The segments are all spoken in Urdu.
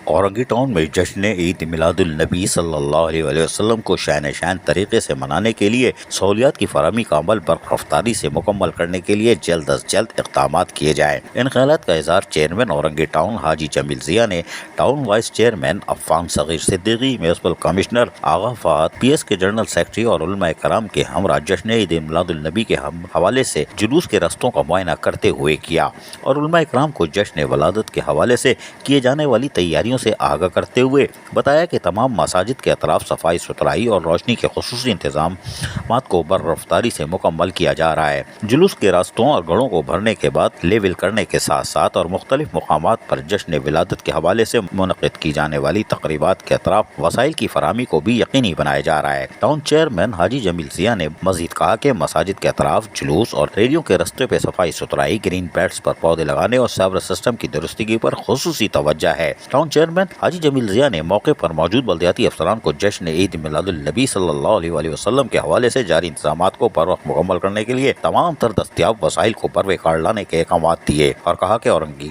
اورنگی ٹاؤن میں جشن عید میلاد النبی صلی اللہ علیہ وسلم کو شان طریقے سے منانے کے لیے سہولیات کی فراہمی کا عمل برق رفتاری سے مکمل کرنے کے لیے جلد از جلد اقدامات کیے جائیں۔ ان خیالات کا اظہار چیئرمین اورنگی ٹاؤن حاجی جمیل ضیاء نے ٹاؤن وائس چیئرمین عفان صغیر صدیقی، میونسپل کمشنر آغا فہد، پی ایس کے جنرل سیکرٹری اور علماء کرام کے ہمراہ جشن عید میلاد النبی کے حوالے سے جلوس کے رستوں کا معائنہ کرتے ہوئے کیا اور علماء کرام کو جشن ولادت کے حوالے سے کیے جانے والی تیاریوں سے آگاہ کرتے ہوئے بتایا کہ تمام مساجد کے اطراف صفائی ستھرائی اور روشنی کے خصوصی انتظامات کو بر رفتاری سے مکمل کیا جا رہا ہے۔ جلوس کے راستوں اور گڑھوں کو بھرنے کے بعد لیول کرنے کے ساتھ ساتھ اور مختلف مقامات پر جشن ولادت کے حوالے سے منعقد کی جانے والی تقریبات کے اطراف وسائل کی فراہمی کو بھی یقینی بنایا جا رہا ہے۔ ٹاؤن چیئرمین حاجی جمیل ضیاء نے مزید کہا کہ مساجد کے اطراف جلوس اور ریلیوں کے رستے پہ صفائی ستھرائی، گرین بیلٹس پر پودے لگانے اور سیور سسٹم کی درستگی پر خصوصی توجہ ہے۔ ٹاؤن چیئرمین حاجی جمیل ضیاء نے موقع پر موجود بلدیاتی افسران کو جشن عید میلاد النبی صلی اللہ علیہ وسلم کے حوالے سے جاری انتظامات کو پر وقت مکمل کرنے کے لیے تمام تر دستیاب وسائل کو پروکار لانے کے احکامات دیے اور کہا کہ اورنگی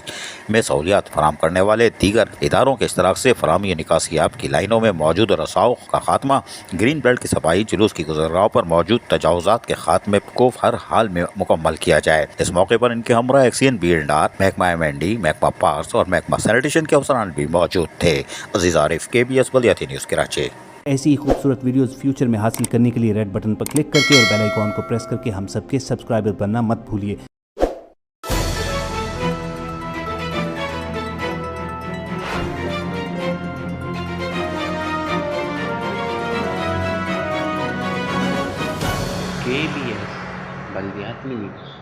میں سہولیات فراہم کرنے والے دیگر اداروں کے اشتراک سے فراہمی نکاسیاب کی لائنوں میں موجود رساؤ کا خاتمہ، گرین بیلٹ کی صفائی، جلوس کی گزرگاہوں پر موجود تجاوزات کے خاتمے کو ہر حال میں مکمل کیا جائے۔ اس موقع پر ان کے ہمراہ ایکسین BLR، محکمہ M&D، محکمہ پارس اور محکمہ سینیٹیشن کے افسران بھی موجود تھے۔ عزیز عارف، KBS بلدیاتی نیوز کراچی۔ ایسی ہی خوبصورت ویڈیوز فیوچر میں حاصل کرنے کے لیے ریڈ بٹن پر کلک کر کے اور بیل آئیکن کو پریس کر کے ہم سب کے سبسکرائبر بننا مت بھولیے۔ KBS بلدیاتی نیوز۔